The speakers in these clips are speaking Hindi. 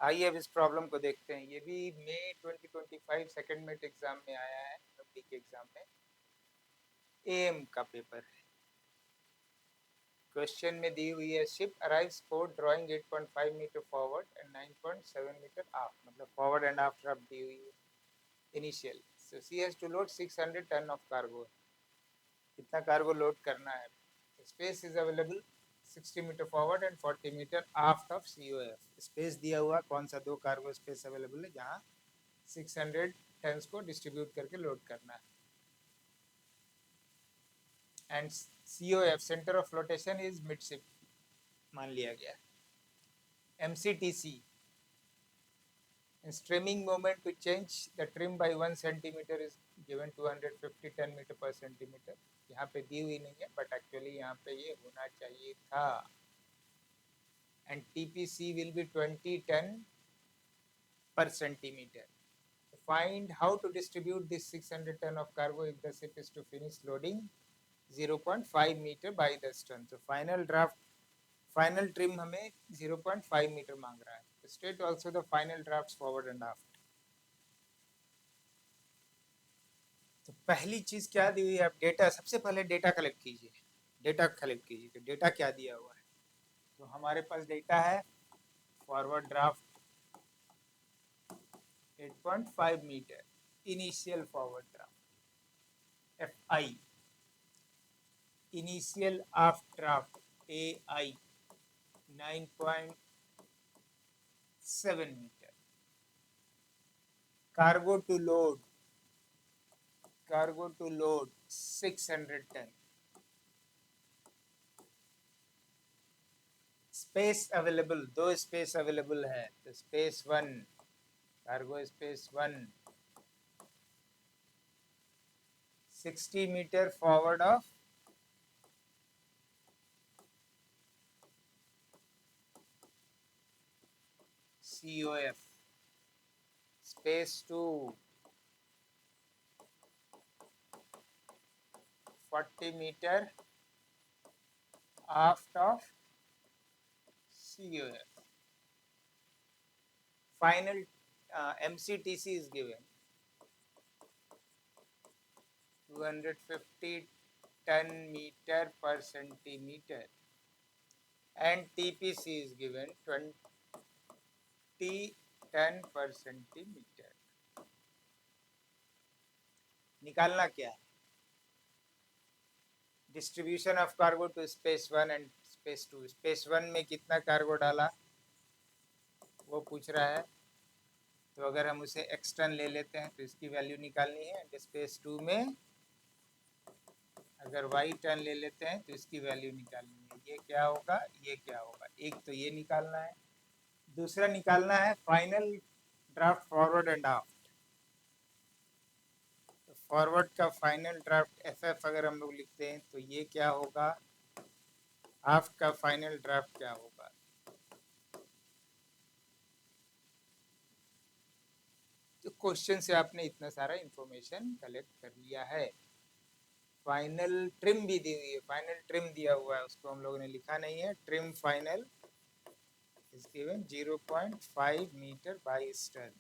आइए अब इस प्रॉब्लम को देखते हैं। ये भी मई 2025 सेकेंड मिड एग्जाम में आया है, पब्लिक एग्जाम में, एएम का पेपर है। क्वेश्चन में दी हुई है ship arrives port drawing 8.5 metre forward and 9.7 metre aft, मतलब फॉरवर्ड एंड आफ्ट ड्राफ्ट दी हुई है initial. So she has to load 600 ton of cargo. कितना कार्गो लोड करना है? Space is available 60 metre forward and 40 metre aft of COF। Space दिया हुआ कौन सा दो कार्गो स्पेस अवेलेबल है जहाँ 600 टन्स को डिस्ट्रीब्यूट करके लोड करना है। And COF centre of flotation is midship मान लिया गया। MCTC streaming moment to change the trim by 1 centimeter is given 250 10 metre पर सेंटीमीटर। यहाँ पे दी हुई नहीं है बट एक्चुअली यहाँ पे ये होना चाहिए था। And TPC will be 20 10 per centimeter. Find how to distribute this 600 ton of cargo if the ship is to finish loading 0.5 meter by the stern. तो फाइनल ड्राफ्ट, फाइनल ट्रिम हमें 0.5 मीटर मांग रहा है। State also the final draft forward and aft. तो पहली चीज क्या दी हुई है? आप डेटा, सबसे पहले डेटा कलेक्ट कीजिए। डेटा कलेक्ट कीजिए तो डेटा क्या दिया हुआ है? तो हमारे पास डेटा है forward draft 8.5 metre, initial forward draft FI, initial aft draft AI 9.7 metre, cargo to load 600 ton, space available, दो स्पेस अवेलेबल है तो space 1, cargo space 1 60 metre forward of COF, space 2 40 metre aft of COF. Final MCTC is given 250 ton meter per centimeter and TPC is given 20 ton per centimeter. निकालना क्या है? Distribution of cargo to space 1 and space 2। Space 1 में कितना कार्गो डाला वो पूछ रहा है, तो अगर हम उसे x टन ले लेते हैं तो इसकी वैल्यू निकालनी है। एंड स्पेस 2 में अगर y टन ले लेते हैं तो इसकी वैल्यू निकालनी है। ये क्या होगा, ये क्या होगा? एक तो ये निकालना है, दूसरा निकालना है final draft forward and aft. तो फॉरवर्ड का फाइनल ड्राफ्ट FF अगर हम लोग लिखते हैं तो ये क्या होगा, आफ्ट का फाइनल ड्राफ्ट क्या होगा? तो क्वेश्चन से आपने इतना सारा इंफॉर्मेशन कलेक्ट कर लिया है। फाइनल ट्रिम भी दी हुई है, फाइनल ट्रिम दिया हुआ है, उसको हम लोगों ने लिखा नहीं है। Trim final is given 0.5 meter by stern.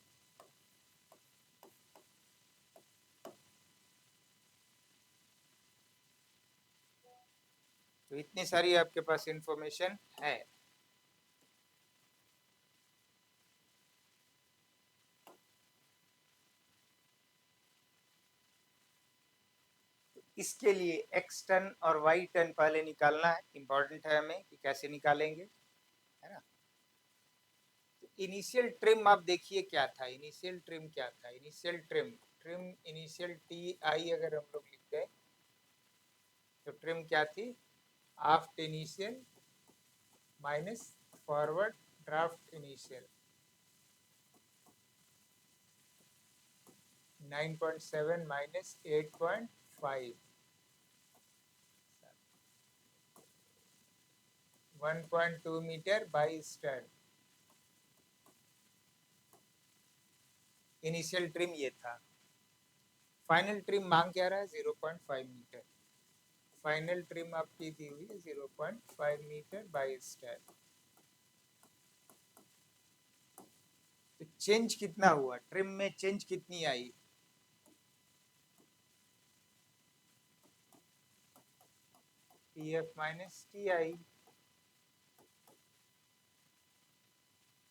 तो इतनी सारी आपके पास इंफॉर्मेशन है। तो इसके लिए x टन और y टन पहले निकालना है, इंपॉर्टेंट है हमें कि कैसे निकालेंगे, है ना। तो इनिशियल ट्रिम आप देखिए क्या था, इनिशियल ट्रिम क्या था? Initial trim, trim initial TI अगर हम लोग लिख दें तो ट्रिम क्या थी? Aft initial minus forward draft initial 9.7 minus 8.5 1.2 metre by stern. Initial trim ये था। फाइनल ट्रिम मांग क्या रहा है? 0.5 मीटर। फाइनल ट्रिम आपकी दी हुई है 0.5 मीटर बाई स्टर्न। तो चेंज कितना हुआ, ट्रिम में चेंज कितनी आई, TF माइनस TI।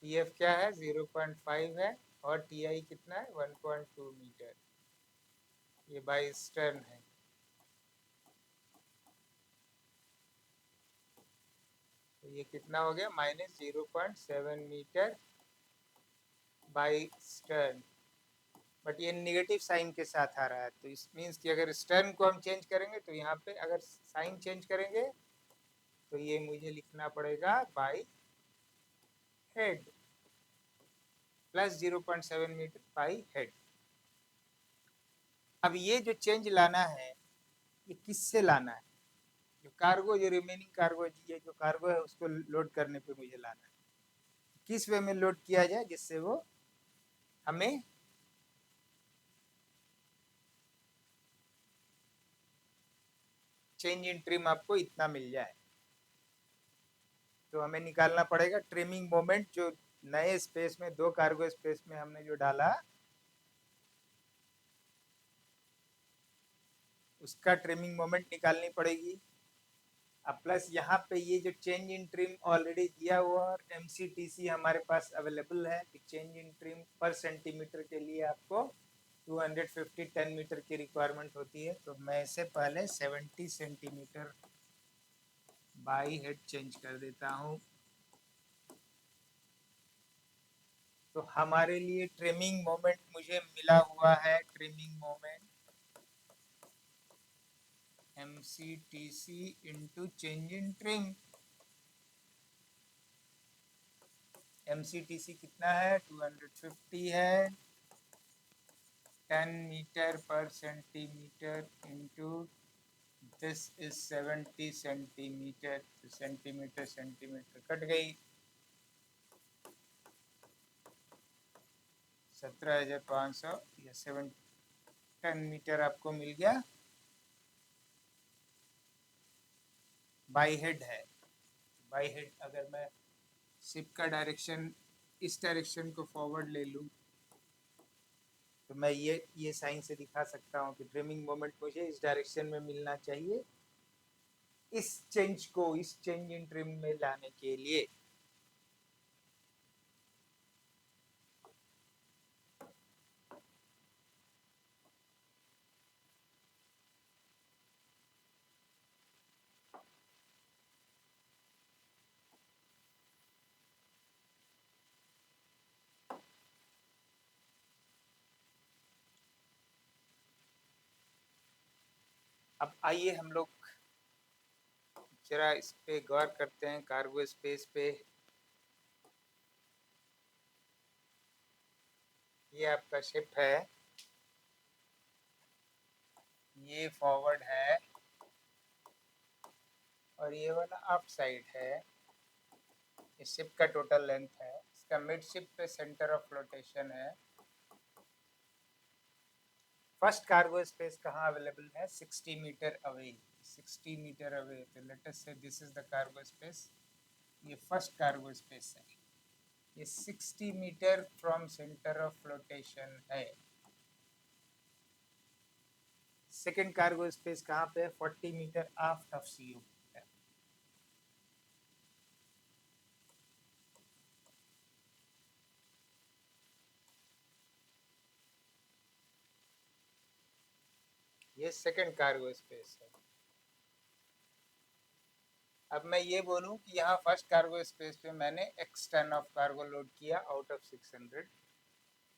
TF क्या है 0.5 है और TI कितना है 1.2 मीटर, ये बाई स्टर्न है। तो ये कितना हो गया -0.7 मीटर बाई स्टर्न, बट ये नेगेटिव साइन के साथ आ रहा है, तो इस मीन्स कि अगर स्टर्न को हम चेंज करेंगे तो यहाँ पे अगर साइन चेंज करेंगे तो ये मुझे लिखना पड़ेगा by head plus 0.7 metre by head. अब ये जो चेंज लाना है ये किससे लाना है, जो कार्गो, जो रिमेनिंग कार्गो, ये जो कार्गो है उसको लोड करने पे मुझे लाना है। किस वे में लोड किया जाए जिससे वो हमें चेंज इन ट्रिम आपको इतना मिल जाए। तो हमें निकालना पड़ेगा ट्रिमिंग मोमेंट, जो नए स्पेस में, दो कार्गो स्पेस में हमने जो डाला उसका ट्रिमिंग मोमेंट निकालनी पड़ेगी। अब प्लस यहाँ पे ये जो चेंज इन ट्रिम ऑलरेडी दिया हुआ और MCTC हमारे पास अवेलेबल है कि चेंज इन ट्रिम पर सेंटीमीटर के लिए आपको 250 10 मीटर की रिक्वायरमेंट होती है। तो मैं इसे पहले 70 सेंटीमीटर बाई हेड चेंज कर देता हूँ। तो हमारे लिए ट्रिमिंग मोमेंट मुझे मिला हुआ है, trimming moment MCTC into change in trim. MCTC कितना है 250 है, 10 मीटर पर centimetre into this is 70 centimetre. Centimetre centimetre cut गई, 17,500 या 7 10 मीटर आपको मिल गया, बाई हेड है। बाई हेड अगर मैं शिप का डायरेक्शन इस डायरेक्शन को फॉरवर्ड ले लूँ तो मैं ये साइन से दिखा सकता हूँ कि ट्रिमिंग मोमेंट मुझे इस डायरेक्शन में मिलना चाहिए इस चेंज को, इस चेंज इन ट्रिम में लाने के लिए। अब आइए हम लोग जरा इस पे गौर करते हैं, कार्गो स्पेस पे। ये आपका शिप है, ये फॉरवर्ड है और ये वाला अप साइड है। इस शिप का टोटल लेंथ है, इसका मिड शिप पे सेंटर ऑफ फ्लोटेशन है। फर्स्ट कार्गो स्पेस कहाँ अवेलेबल है 60 मीटर अवे, 60 मीटर अवे। तो let us say this is the cargo space, ये फर्स्ट कार्गो स्पेस है, ये 60 metre from centre of flotation है। सेकेंड कार्गो स्पेस कहाँ पे है 40 मीटर आफ्ट ऑफ CU। ये सेकेंड कार्गो स्पेस है। अब मैं ये बोलूं कि यहाँ फर्स्ट कार्गो स्पेस पे मैंने x ton of cargo load किया आउट ऑफ 600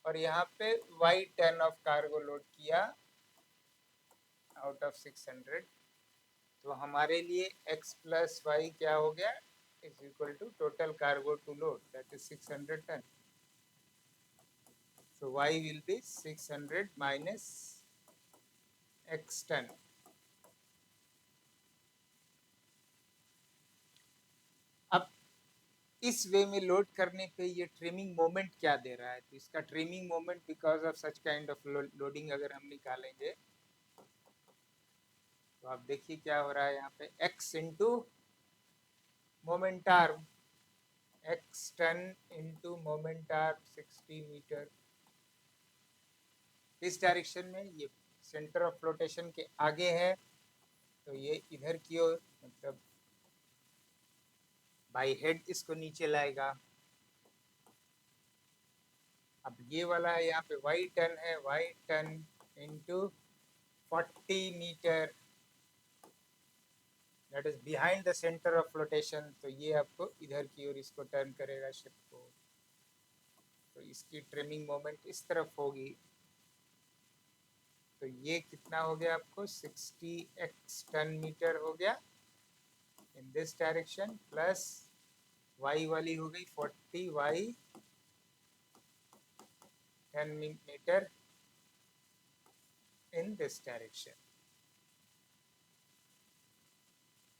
और यहाँ पे y ton of cargo load किया आउट ऑफ 600। तो हमारे लिए x प्लस वाई क्या हो गया is equal to total cargo to load, that is 600 ton. So y will be 600 minus x ton। अब इस वे में लोड करने पे ये ट्रिमिंग मोमेंट क्या दे रहा है, तो इसका trimming moment because of such kind of loading अगर हम निकालेंगे तो आप देखिए क्या हो रहा है यहाँ पे x into moment arm. x ton into moment arm 60 metre. इस डायरेक्शन में ये सेंटर ऑफ फ्लोटेशन के आगे है, तो ये इधर की ओर मतलब बाई हेड इसको नीचे लाएगा। अब ये वाला है, यहाँ पे y टन है, y ton into 40 metre, that is behind the centre of flotation. तो ये आपको इधर की ओर इसको टर्न करेगा शिप को, तो इसकी ट्रिमिंग मोमेंट इस तरफ होगी। तो ये कितना हो गया आपको 60x टन मीटर हो गया in this direction, plus y वाली हो गई 40y ton metre in this direction.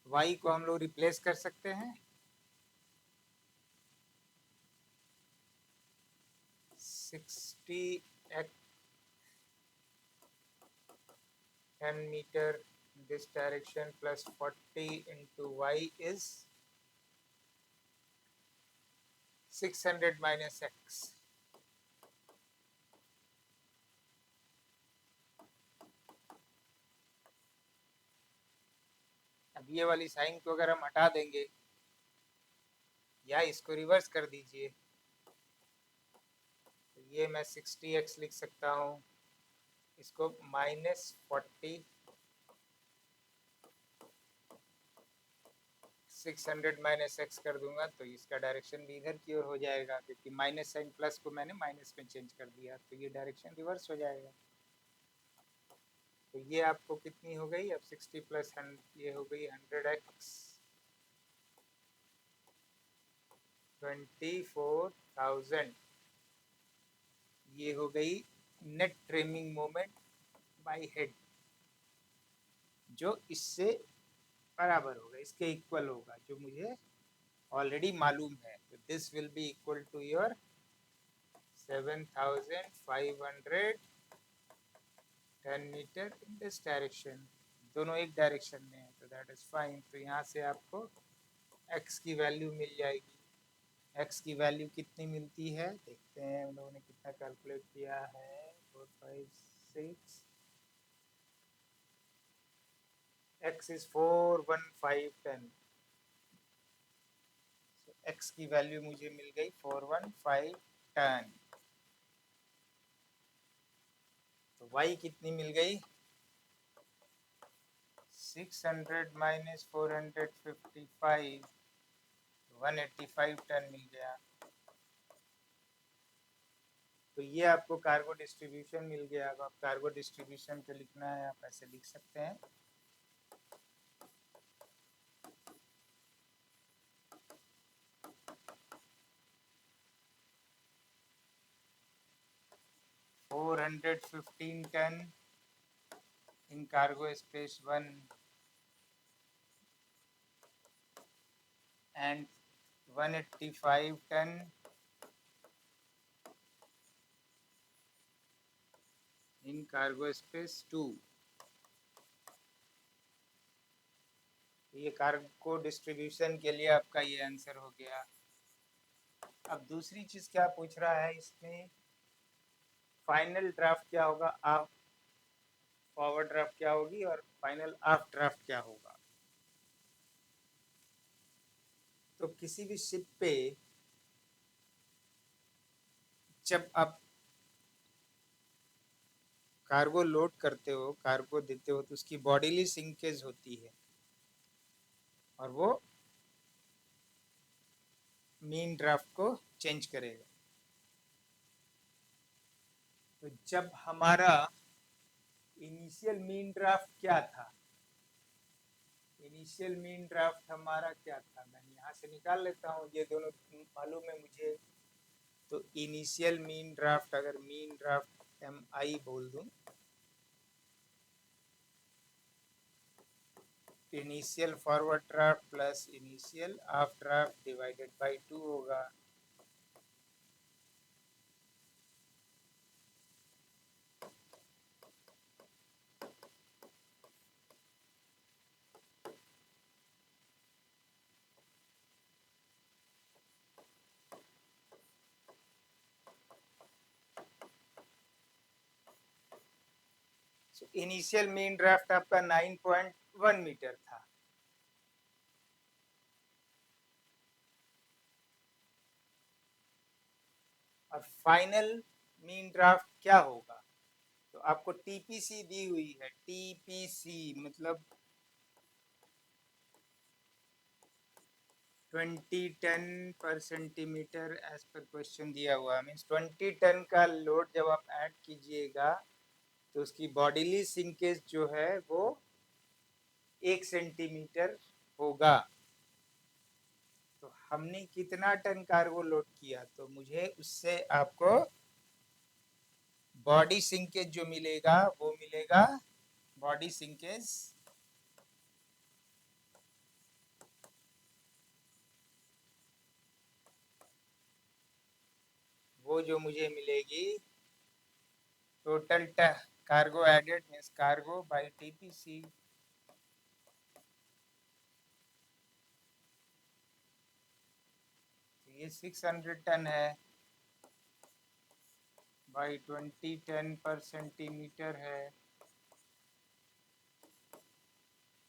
y को हम लोग रिप्लेस कर सकते हैं, 60x 10 meter in this direction plus 40 into y is 600 minus x। अब ये वाली साइन को अगर हम हटा देंगे या इसको रिवर्स कर दीजिए, तो ये मैं 60x लिख सकता हूँ, इसको -40 600 माइनस एक्स कर दूंगा, तो इसका डायरेक्शन भी इधर की ओर हो जाएगा, क्योंकि माइनस साइन प्लस को मैंने माइनस में चेंज कर दिया, तो ये डायरेक्शन रिवर्स हो जाएगा। तो ये आपको कितनी हो गई अब 60 प्लस 100, ये हो गई 100x 24,000। ये हो गई net trimming moment by head, जो इससे बराबर होगा, इसके इक्वल होगा, जो मुझे ऑलरेडी मालूम है। तो this will be equal to your 7,500 10 metre in this direction. दोनों एक डायरेक्शन में है, तो दैट इज फाइन। तो यहाँ से आपको x की वैल्यू मिल जाएगी। x की वैल्यू कितनी मिलती है देखते हैं, हम लोगों ने कितना कैलकुलेट किया है, 4 5 6, x इज 415 10। x की वैल्यू मुझे मिल गई 415 टन। तो y कितनी मिल गई 600 माइनस 455, 185 टन मिल गया। तो ये आपको कार्गो डिस्ट्रीब्यूशन मिल गया। अब आप कार्गो डिस्ट्रीब्यूशन पे लिखना है, आप ऐसे लिख सकते हैं, $415 ton in cargo space 1 and 185 ton in cargo space 2। ये कार्गो डिस्ट्रीब्यूशन के लिए आपका ये आंसर हो गया। अब दूसरी चीज क्या पूछ रहा है इसमें, फाइनल ड्राफ्ट क्या होगा, आप फॉरवर्ड ड्राफ्ट क्या होगी और फाइनल आफ्ट ड्राफ्ट क्या होगा। तो किसी भी शिप पे जब आप कार्गो लोड करते हो, कार्गो देते हो, तो उसकी बॉडीली सिंकेज होती है और वो मीन ड्राफ्ट को चेंज करेगा। तो जब हमारा इनिशियल मीन ड्राफ्ट क्या था, इनिशियल मीन ड्राफ्ट हमारा क्या था, मैं यहाँ से निकाल लेता हूँ, ये दोनों मालूम है मुझे। तो इनिशियल मीन ड्राफ्ट, अगर मीन ड्राफ्ट MI बोल दूं, initial forward draft plus initial aft draft divided by 2 होगा। इनिशियल मीन ड्राफ्ट आपका 9.1 मीटर था, और फाइनल मीन ड्राफ्ट क्या होगा? तो आपको टीपीसी दी हुई है, टीपीसी मतलब 20 टन पर सेंटीमीटर एज पर क्वेश्चन दिया हुआ, मीन्स 20 टन का लोड जब आप ऐड कीजिएगा तो उसकी बॉडीली सिंकेज जो है वो 1 सेंटीमीटर होगा। तो हमने कितना टन कार्गो लोड किया, तो मुझे उससे आपको बॉडी सिंकेज जो मिलेगा वो मिलेगा, बॉडी सिंकेज वो जो मुझे मिलेगी total cargo added means cargo by TPC. ये 600 टन है बाई 20 टन पर सेंटीमीटर है,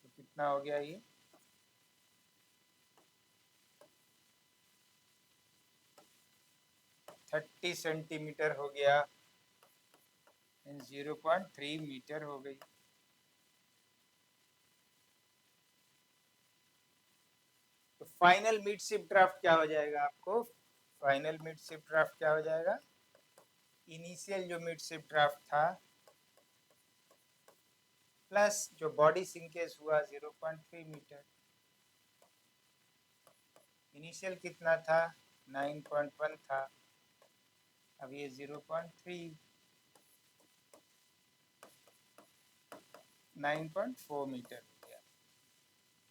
तो कितना हो गया ये? 30 सेंटीमीटर हो गया, 0.3 मीटर हो गई। तो फाइनल मिड शिप ड्राफ्ट क्या हो जाएगा आपको? फाइनल मिड शिप ड्राफ्ट क्या हो जाएगा? इनिशियल जो मिड शिप ड्राफ्ट था प्लस जो बॉडी सिंकेज हुआ 0.3 मीटर। इनिशियल कितना था? 9.1 था, अब ये 0.3, 9.4 मीटर हो गया।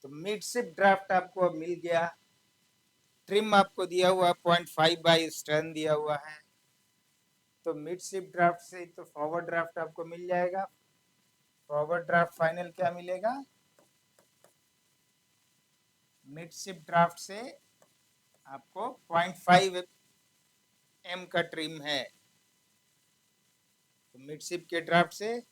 तो मिड शिप ड्राफ्ट आपको अब मिल गया। ट्रिम आपको दिया हुआ 0.5 बाई स्टर्न दिया हुआ है, तो मिड शिप ड्राफ्ट से तो फॉरवर्ड ड्राफ्ट आपको मिल जाएगा। फॉरवर्ड ड्राफ्ट फाइनल क्या मिलेगा? मिड शिप ड्राफ्ट से आपको 0.5 एम का ट्रिम है, तो मिड शिप के ड्राफ्ट से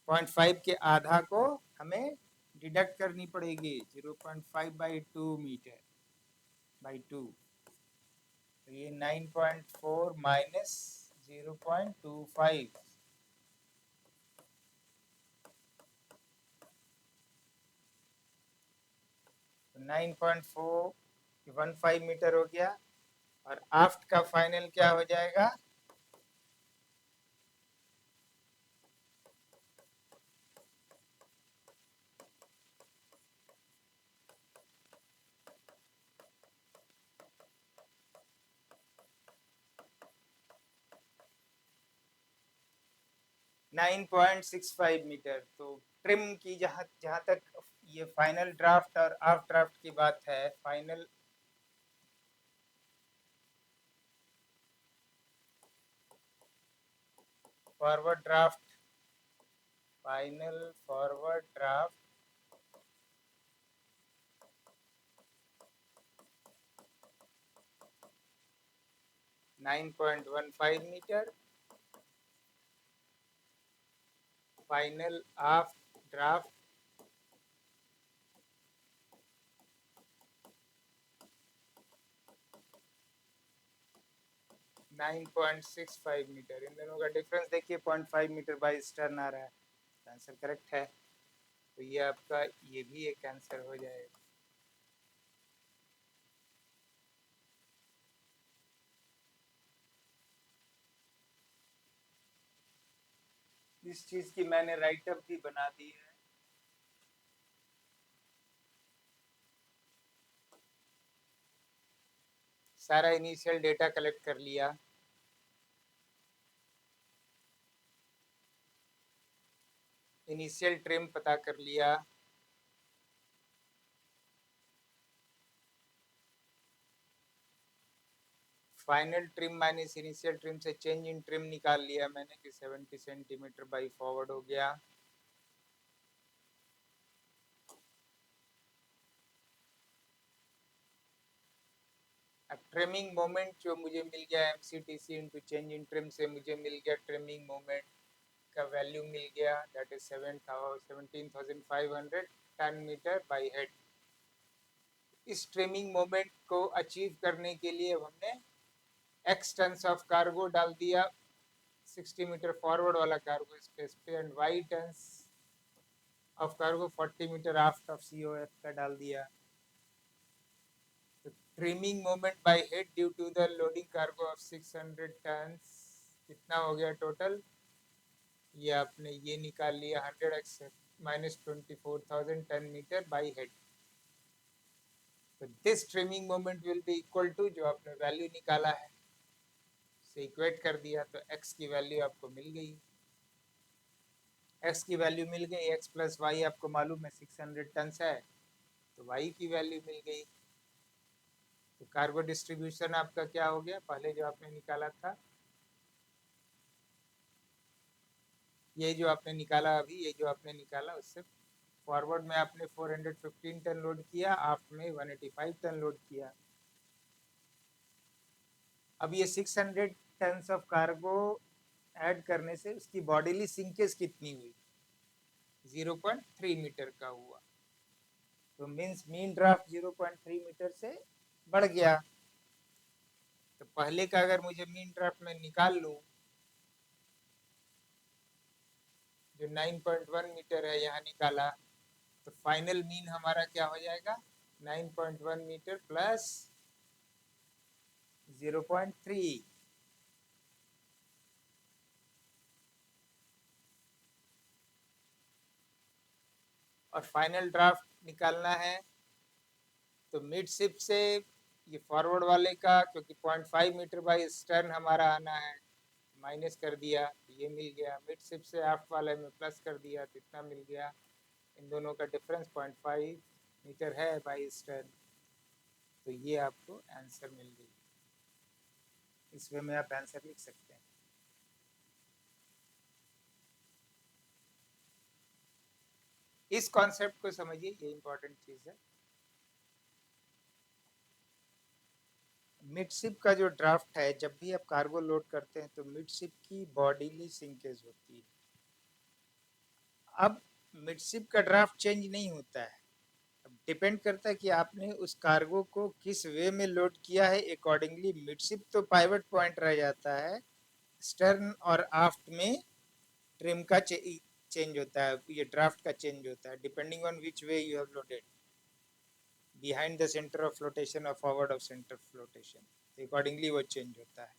0.5 के आधा को हमें डिडक्ट करनी पड़ेगी, 0.5 बाई 2 मीटर बाई 2, तो ये 9.4 माइनस 0.25, तो 9.415 मीटर हो गया। और आफ्ट का फाइनल क्या हो जाएगा? 9.65 मीटर। तो ट्रिम की जहाँ जहाँ तक ये फाइनल ड्राफ्ट और आफ्ट ड्राफ्ट की बात है, final forward draft, final forward draft 9.15 metre, final aft draft 9.65 metre. इन दोनों का डिफरेंस देखिए, 0.5 मीटर बाई स्टर्न आ रहा है, आंसर करेक्ट है। तो ये आपका ये भी एक आंसर हो जाएगा। इस चीज की मैंने राइटअप भी बना दी है। सारा इनिशियल डेटा कलेक्ट कर लिया, इनिशियल ट्रिम पता कर लिया, final trim minus initial trim से चेंज इन ट्रिम निकाल लिया मैंने कि 70 सेंटीमीटर बाई फॉरवर्ड हो गया। अब ट्रिमिंग मोमेंट जो मुझे मिल गया MCTC into change in trim से मुझे मिल गया ट्रिमिंग मोमेंट का वैल्यू मिल गया, that is 17,500 ton metre by head. इस ट्रिमिंग मोमेंट को अचीव करने के लिए हमने x टन्स ऑफ कार्गो डाल दिया 60 मीटर फॉरवर्ड वाला कार्गो स्पेस पे, and y tons of cargo 40 metre aft of COF का डाल दिया। तो trimming moment by head due to the loading cargo of 600 tons कितना हो गया टोटल, ये आपने ये निकाल लिया 100x minus 24,000 ton metre by head. तो this trimming moment will be equal to जो आपने वैल्यू निकाला है से इक्वेट कर दिया, तो x की वैल्यू आपको मिल गई, x की वैल्यू मिल गई, x प्लस वाई आपको मालूम है 600 टन है, तो y की वैल्यू मिल गई। तो कार्गो डिस्ट्रीब्यूशन आपका क्या हो गया, पहले जो आपने निकाला था, ये जो आपने निकाला अभी, ये जो आपने निकाला उससे फॉरवर्ड में आपने 415 टन लोड किया, आफ्ट में 185 टन लोड किया। अब ये 600 टन ऑफ कार्गो ऐड करने से उसकी बॉडीली सिंकेज कितनी हुई, 0.3 मीटर का हुआ। तो मींस मीन ड्राफ्ट 0.3 मीटर से बढ़ गया। तो पहले का अगर मुझे मीन ड्राफ्ट में निकाल लूं, जो 9.1 मीटर है यहाँ निकाला, तो फाइनल मीन हमारा क्या हो जाएगा, 9.1 मीटर प्लस 0.3। और फाइनल ड्राफ्ट निकालना है तो मिड शिप से ये फॉरवर्ड वाले का, क्योंकि 0.5 मीटर बाई स्टर्न हमारा आना है, माइनस कर दिया, ये मिल गया। मिड शिप से आफ्ट वाले में प्लस कर दिया, तो इतना मिल गया। इन दोनों का डिफरेंस 0.5 मीटर है बाई स्टर्न। तो ये आपको आंसर मिल गई। इस वे में आप आंसर लिख सकते हैं। इस कॉन्सेप्ट को समझिए, ये इंपॉर्टेंट चीज है। मिडशिप का जो ड्राफ्ट है, जब भी आप कार्गो लोड करते हैं तो मिडशिप की बॉडीली सिंकेज होती है। अब मिडशिप का ड्राफ्ट चेंज नहीं होता है, अब डिपेंड करता है कि आपने उस कार्गो को किस वे में लोड किया है, अकॉर्डिंगली मिडशिप तो पाइवट पॉइंट रह जाता है, स्टर्न और आफ्ट में ट्रिम का चेंज होता है, ये ड्राफ्ट का चेंज होता है, depending on which way you have loaded, behind the centre of flotation और forward of centre flotation, accordingly वो चेंज होता है।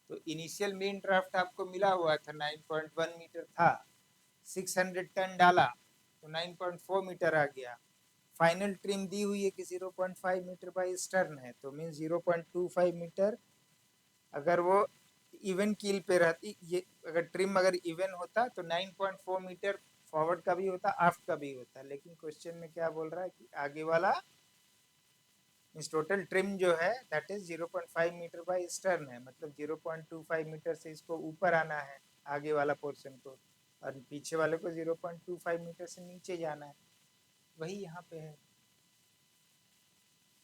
तो इनिशियल मेन ड्राफ्ट आपको मिला हुआ था 9.1 मीटर था, 600 टन डाला तो 9.4 मीटर आ गया। फाइनल ट्रिम दी हुई है कि 0.5 मीटर बाई स्टर्न है, तो मीन 0.25 मीटर। अगर वो इवन कील पे रहती, ये अगर ट्रिम अगर इवन होता तो 9.4 मीटर फॉरवर्ड का भी होता, आफ्ट का भी होता, लेकिन क्वेश्चन में क्या बोल रहा है कि आगे वाला इस टोटल ट्रिम जो है that is 0.5 metre by stern है, मतलब 0.25 मीटर से इसको ऊपर आना है आगे वाला पोर्शन को, और पीछे वाले को 0.25 मीटर से नीचे जाना है, वही यहाँ पे है।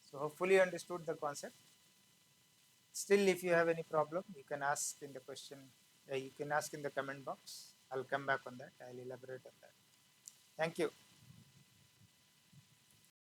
So hopefully you understood the concept. Still, if you have any problem, you can ask in the question. You can ask in the comment box. I'll come back on that. I'll elaborate on that. Thank you.